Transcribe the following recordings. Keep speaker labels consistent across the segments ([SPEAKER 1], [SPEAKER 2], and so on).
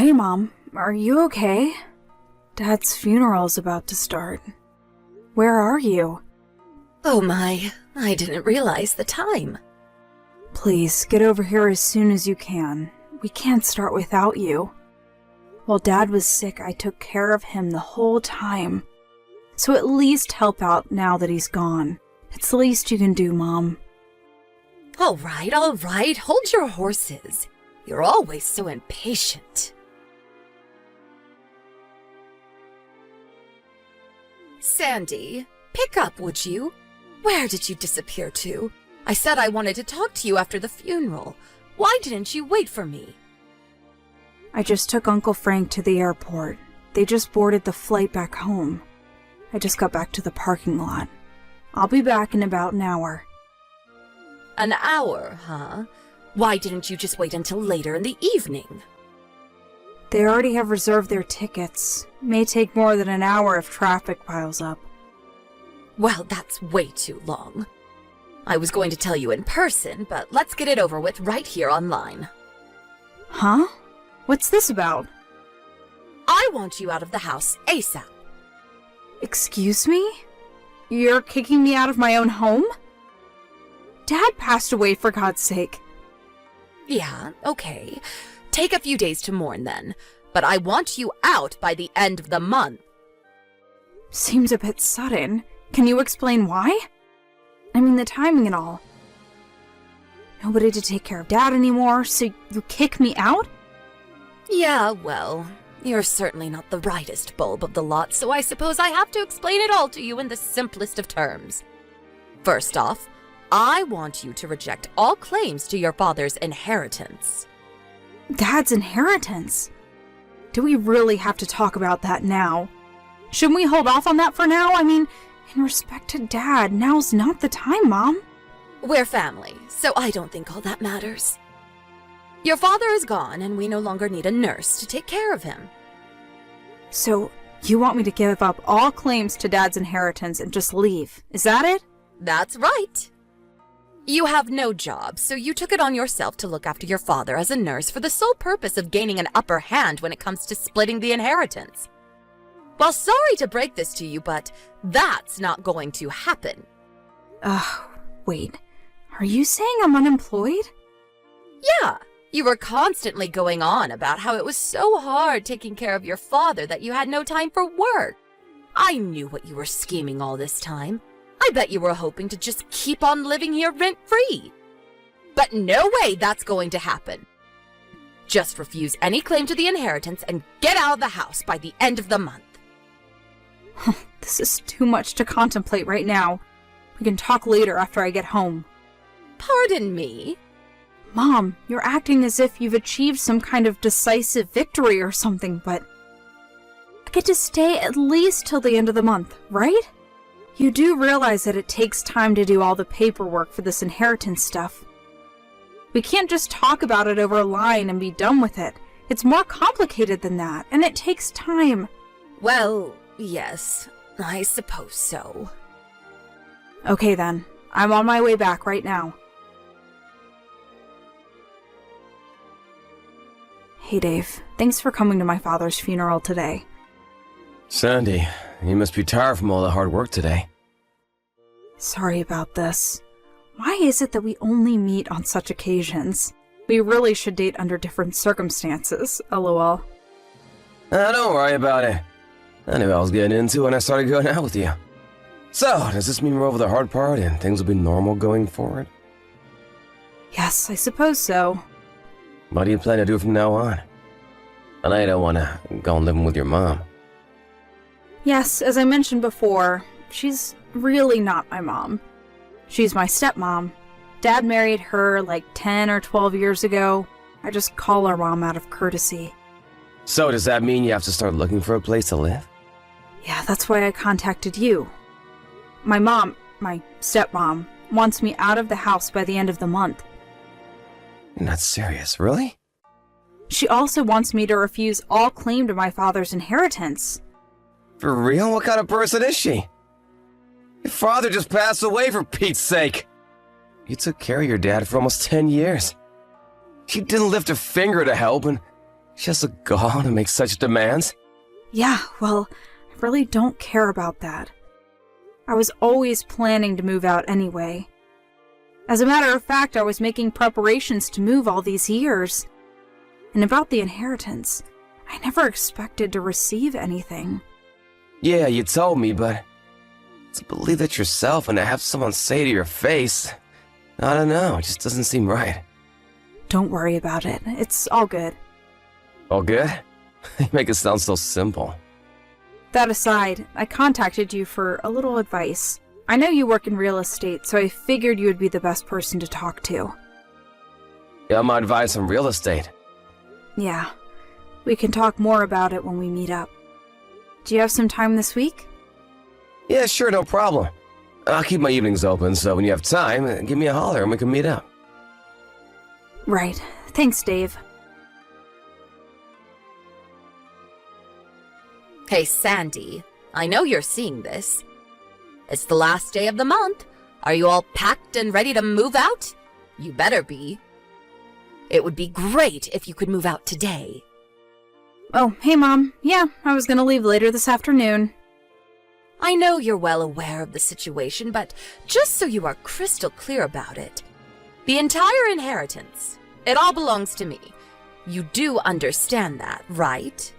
[SPEAKER 1] Hey, Mom. Are you okay? Dad's funeral's about to start. Where are you?
[SPEAKER 2] Oh my, I didn't realize the time.
[SPEAKER 1] Please, get over here as soon as you can. We can't start without you. While Dad was sick, I took care of him the whole time. So at least help out now that he's gone. It's the least you can do, Mom.
[SPEAKER 2] All right, hold your horses. You're always so impatient. Sandy, pick up, would you? Where did you disappear to? I said I wanted to talk to you after the funeral. Why didn't you wait for me?
[SPEAKER 1] I just took Uncle Frank to the airport. They just boarded the flight back home. I just got back to the parking lot. I'll be back in about an hour.
[SPEAKER 2] An hour, huh? Why didn't you just wait until later in the evening?
[SPEAKER 1] They already have reserved their tickets. May take more than an hour if traffic piles up.
[SPEAKER 2] Well, that's way too long. I was going to tell you in person, but let's get it over with right here online.
[SPEAKER 1] Huh? What's this about?
[SPEAKER 2] I want you out of the house ASAP.
[SPEAKER 1] Excuse me? You're kicking me out of my own home? Dad passed away, for God's sake.
[SPEAKER 2] Yeah, okay. Take a few days to mourn then, but I want you out by the end of the month.
[SPEAKER 1] Seems a bit sudden. Can you explain why? I mean, the timing and all. Nobody to take care of Dad anymore, so you kick me out?
[SPEAKER 2] Yeah, well, you're certainly not the brightest bulb of the lot, so I suppose I have to explain it all to you in the simplest of terms. First off, I want you to reject all claims to your father's inheritance.
[SPEAKER 1] Dad's inheritance? Do we really have to talk about that now? Shouldn't we hold off on that for now? I mean, in respect to Dad, now's not the time, Mom.
[SPEAKER 2] We're family, so I don't think all that matters. Your father is gone, and we no longer need a nurse to take care of him.
[SPEAKER 1] So, you want me to give up all claims to Dad's inheritance and just leave, is that it?
[SPEAKER 2] That's right. You have no job, so you took it on yourself to look after your father as a nurse for the sole purpose of gaining an upper hand when it comes to splitting the inheritance. Well, sorry to break this to you, but that's not going to happen.
[SPEAKER 1] Wait. Are you saying I'm unemployed?
[SPEAKER 2] Yeah, you were constantly going on about how it was so hard taking care of your father that you had no time for work. I knew what you were scheming all this time. I bet you were hoping to just keep on living here rent-free. But no way that's going to happen. Just refuse any claim to the inheritance and get out of the house by the end of the month.
[SPEAKER 1] This is too much to contemplate right now. We can talk later after I get home.
[SPEAKER 2] Pardon me?
[SPEAKER 1] Mom, you're acting as if you've achieved some kind of decisive victory or something, but I get to stay at least till the end of the month, right? You do realize that it takes time to do all the paperwork for this inheritance stuff. We can't just talk about it over a line and be done with it. It's more complicated than that, and it takes time.
[SPEAKER 2] Well, yes, I suppose so.
[SPEAKER 1] Okay then, I'm on my way back right now. Hey Dave, thanks for coming to my father's funeral today.
[SPEAKER 3] Sandy, you must be tired from all the hard work today.
[SPEAKER 1] Sorry about this. Why is it that we only meet on such occasions? We really should date under different circumstances, lol.
[SPEAKER 3] Don't worry about it. I knew I was getting into when I started going out with you. So, does this mean we're over the hard part and things will be normal going forward?
[SPEAKER 1] Yes, I suppose so.
[SPEAKER 3] What do you plan to do from now on? And I don't want to go and living with your mom.
[SPEAKER 1] Yes, as I mentioned before, she's really not my mom. She's my stepmom. Dad married her like 10 or 12 years ago. I just call her mom out of courtesy.
[SPEAKER 3] So does that mean you have to start looking for a place to live?
[SPEAKER 1] Yeah, that's why I contacted you. My stepmom, wants me out of the house by the end of the month.
[SPEAKER 3] You're not serious, really?
[SPEAKER 1] She also wants me to refuse all claim to my father's inheritance.
[SPEAKER 3] For real? What kind of person is she? Your father just passed away, for Pete's sake. You took care of your dad for almost 10 years. She didn't lift a finger to help, and She has the gall to make such demands?
[SPEAKER 1] Yeah, well, I really don't care about that. I was always planning to move out anyway. As a matter of fact, I was making preparations to move all these years. And about the inheritance, I never expected to receive anything.
[SPEAKER 3] Yeah, you told me, but to believe that yourself and to have someone say to your face, I don't know, it just doesn't seem right.
[SPEAKER 1] Don't worry about it. It's all good.
[SPEAKER 3] All good? You make it sound so simple.
[SPEAKER 1] That aside, I contacted you for a little advice. I know you work in real estate, so I figured you would be the best person to talk to.
[SPEAKER 3] Yeah, my advice on real estate.
[SPEAKER 1] Yeah, we can talk more about it when we meet up. Do you have some time this week?
[SPEAKER 3] Yeah, sure, no problem. I'll keep my evenings open, so when you have time, give me a holler and we can meet up.
[SPEAKER 1] Right. Thanks, Dave.
[SPEAKER 2] Hey, Sandy, I know you're seeing this. It's the last day of the month. Are you all packed and ready to move out? You better be. It would be great if you could move out today.
[SPEAKER 1] Oh, hey, Mom. Yeah, I was gonna leave later this afternoon.
[SPEAKER 2] I know you're well aware of the situation, but just so you are crystal clear about it, the entire inheritance, it all belongs to me. You do understand that, right?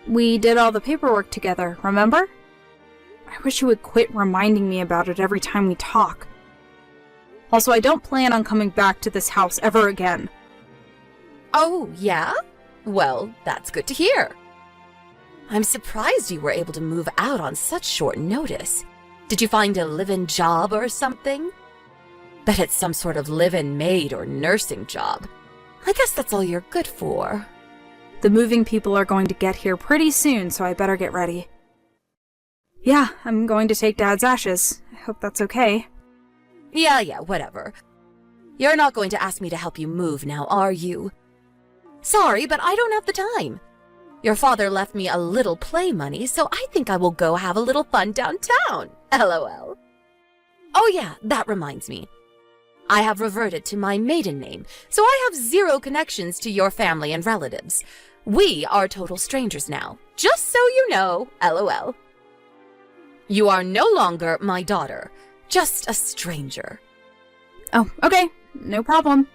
[SPEAKER 1] We did all the paperwork together, remember? I wish you would quit reminding me about it every time we talk. Also, I don't plan on coming back to this house ever again.
[SPEAKER 2] Oh, yeah? Well, that's good to hear. I'm surprised you were able to move out on such short notice. Did you find a live-in job or something? Bet it's some sort of live-in maid or nursing job. I guess that's all you're good for.
[SPEAKER 1] The moving people are going to get here pretty soon, so I better get ready. Yeah, I'm going to take Dad's ashes. I hope that's okay.
[SPEAKER 2] Yeah, whatever. You're not going to ask me to help you move now, are you? Sorry, but I don't have the time. Your father left me a little play money, so I think I will go have a little fun downtown. LOL. Oh yeah, that reminds me. I have reverted to my maiden name, so I have zero connections to your family and relatives. We are total strangers now, just so you know, LOL. You are no longer my daughter, just a stranger.
[SPEAKER 1] Oh, okay. No problem.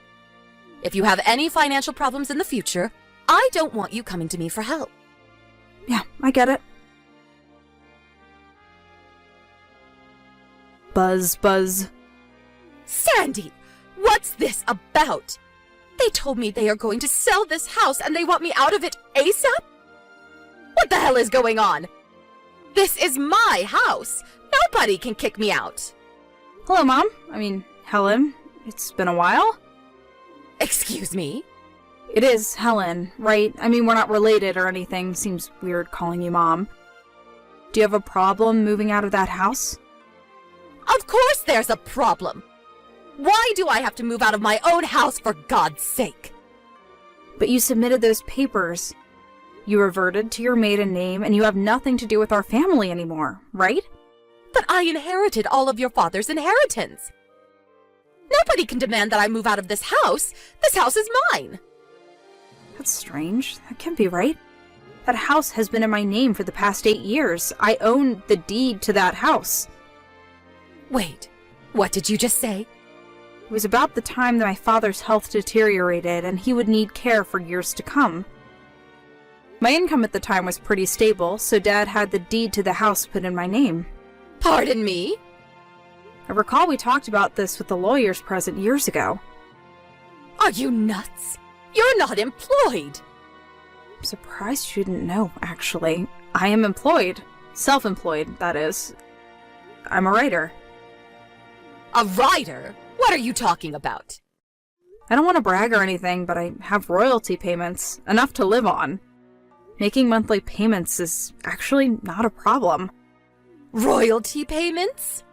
[SPEAKER 2] If you have any financial problems in the future, I don't want you coming to me for help.
[SPEAKER 1] Yeah, I get it. Buzz, buzz.
[SPEAKER 2] Sandy, what's this about? They told me they are going to sell this house and they want me out of it ASAP? What the hell is going on? This is my house. Nobody can kick me out.
[SPEAKER 1] Hello, Mom. Helen. It's been a while.
[SPEAKER 2] Excuse me?
[SPEAKER 1] It is Helen, right? We're not related or anything. Seems weird calling you Mom. Do you have a problem moving out of that house?
[SPEAKER 2] Of course there's a problem. Why do I have to move out of my own house, for God's sake?
[SPEAKER 1] But you submitted those papers. You reverted to your maiden name, and you have nothing to do with our family anymore, right?
[SPEAKER 2] But I inherited all of your father's inheritance. Nobody can demand that I move out of this house. This house is mine.
[SPEAKER 1] That's strange. That can't be right. That house has been in my name for the past 8 years. I own the deed to that house.
[SPEAKER 2] Wait, what did you just say?
[SPEAKER 1] It was about the time that my father's health deteriorated and he would need care for years to come. My income at the time was pretty stable, so Dad had the deed to the house put in my name.
[SPEAKER 2] Pardon me?
[SPEAKER 1] I recall we talked about this with the lawyers present years ago.
[SPEAKER 2] Are you nuts? You're not employed!
[SPEAKER 1] I'm surprised you didn't know, actually. I am employed. Self-employed, that is. I'm a writer.
[SPEAKER 2] A writer? What are you talking about?
[SPEAKER 1] I don't want to brag or anything, but I have royalty payments, enough to live on. Making monthly payments is actually not a problem.
[SPEAKER 2] Royalty payments?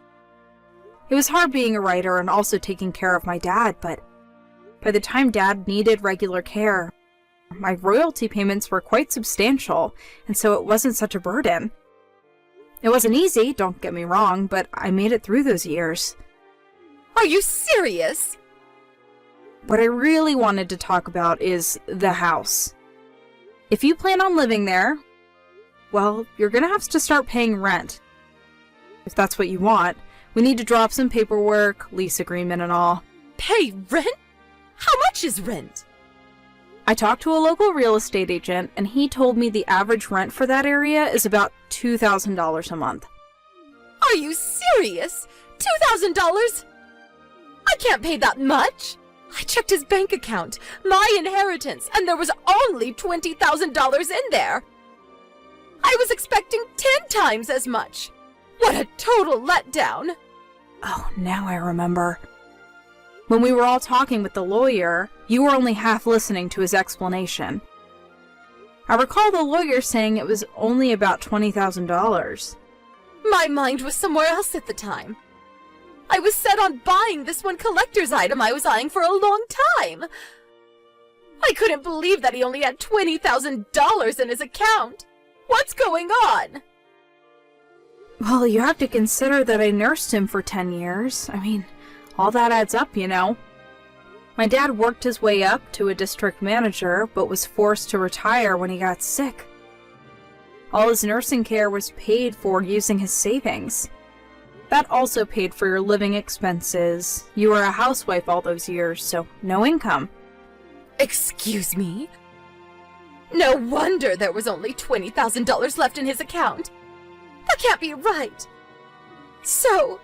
[SPEAKER 1] It was hard being a writer and also taking care of my dad, but by the time Dad needed regular care, my royalty payments were quite substantial, and so it wasn't such a burden. It wasn't easy, don't get me wrong, but I made it through those years.
[SPEAKER 2] Are you serious?
[SPEAKER 1] What I really wanted to talk about is the house. If you plan on living there, well, you're gonna have to start paying rent. If that's what you want, we need to drop some paperwork, lease agreement and all.
[SPEAKER 2] Pay rent? How much is rent?
[SPEAKER 1] I talked to a local real estate agent, and he told me the average rent for that area is about $2,000 a month.
[SPEAKER 2] Are you serious? $2,000? I can't pay that much. I checked his bank account, my inheritance, and there was only $20,000 in there. I was expecting 10 times as much. What a total letdown.
[SPEAKER 1] Oh, now I remember. When we were all talking with the lawyer, you were only half listening to his explanation. I recall the lawyer saying it was only about $20,000.
[SPEAKER 2] My mind was somewhere else at the time. I was set on buying this one collector's item I was eyeing for a long time. I couldn't believe that he only had $20,000 in his account. What's going on?
[SPEAKER 1] Well, you have to consider that I nursed him for 10 years. I mean, all that adds up, you know. My dad worked his way up to a district manager, but was forced to retire when he got sick. All his nursing care was paid for using his savings. That also paid for your living expenses. You were a housewife all those years, so no income.
[SPEAKER 2] Excuse me? No wonder there was only $20,000 left in his account. That can't be right. So,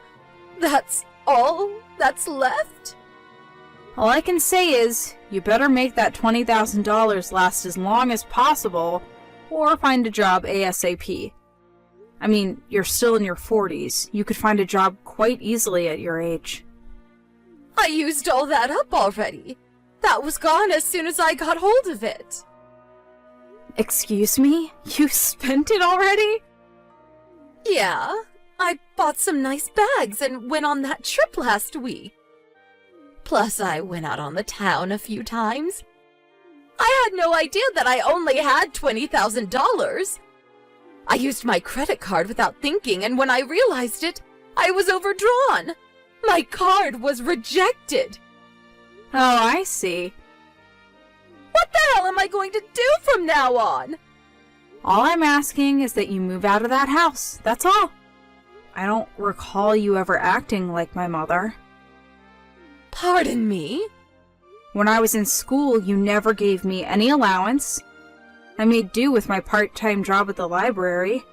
[SPEAKER 2] that's all that's left?
[SPEAKER 1] All I can say is, you better make that $20,000 last as long as possible, or find a job ASAP. I mean, you're still in your 40s. You could find a job quite easily at your age.
[SPEAKER 2] I used all that up already. That was gone as soon as I got hold of it.
[SPEAKER 1] Excuse me? You spent it already?
[SPEAKER 2] Yeah, I bought some nice bags and went on that trip last week. Plus, I went out on the town a few times. I had no idea that I only had $20,000. I used my credit card without thinking, and when I realized it, I was overdrawn. My card was rejected.
[SPEAKER 1] Oh, I see.
[SPEAKER 2] What the hell am I going to do from now on?
[SPEAKER 1] All I'm asking is that you move out of that house, that's all. I don't recall you ever acting like my mother.
[SPEAKER 2] Pardon me?
[SPEAKER 1] When I was in school, you never gave me any allowance. I made do with my part-time job at the library.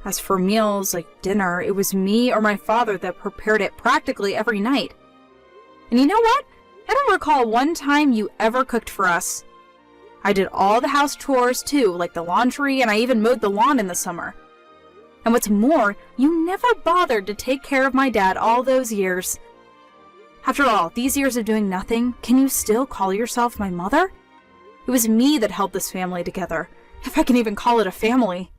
[SPEAKER 1] As for meals, like dinner, it was me or my father that prepared it practically every night. And you know what? I don't recall one time you ever cooked for us. I did all the house chores too, like the laundry, and I even mowed the lawn in the summer. And what's more, you never bothered to take care of my dad all those years. After all, these years of doing nothing, can you still call yourself my mother? It was me that held this family together, if I can even call it a family.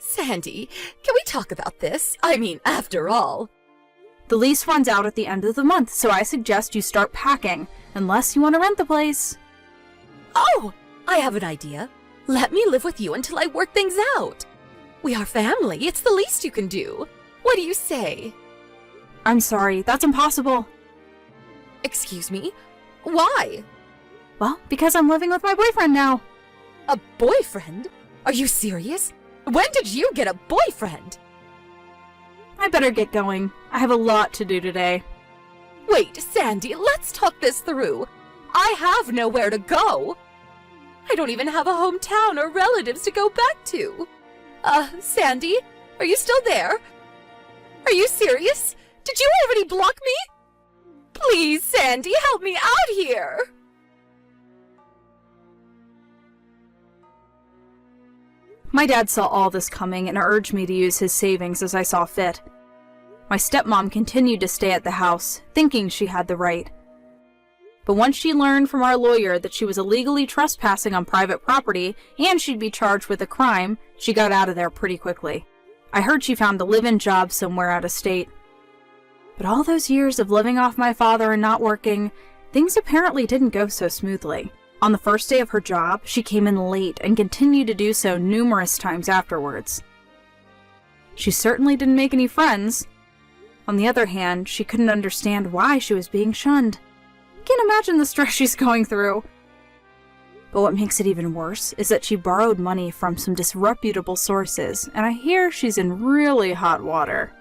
[SPEAKER 2] Sandy, can we talk about this? I mean, after all.
[SPEAKER 1] The lease runs out at the end of the month, so I suggest you start packing, unless you want to rent the place.
[SPEAKER 2] Oh, I have an idea. Let me live with you until I work things out. We are family. It's the least you can do. What do you say?
[SPEAKER 1] I'm sorry, that's impossible.
[SPEAKER 2] Excuse me? Why?
[SPEAKER 1] Well, because I'm living with my boyfriend now.
[SPEAKER 2] A boyfriend? Are you serious? When did you get a boyfriend?
[SPEAKER 1] I better get going. I have a lot to do today.
[SPEAKER 2] Wait, Sandy, let's talk this through. I have nowhere to go. I don't even have a hometown or relatives to go back to. Sandy, are you still there? Are you serious? Did you already block me? Please, Sandy, help me out here.
[SPEAKER 1] My dad saw all this coming and urged me to use his savings as I saw fit. My stepmom continued to stay at the house, thinking she had the right. But once she learned from our lawyer that she was illegally trespassing on private property and she'd be charged with a crime, she got out of there pretty quickly. I heard she found a live-in job somewhere out of state. But all those years of living off my father and not working, things apparently didn't go so smoothly. On the first day of her job, she came in late and continued to do so numerous times afterwards. She certainly didn't make any friends. On the other hand, she couldn't understand why she was being shunned. Can't imagine the stress she's going through. But what makes it even worse is that she borrowed money from some disreputable sources, and I hear she's in really hot water.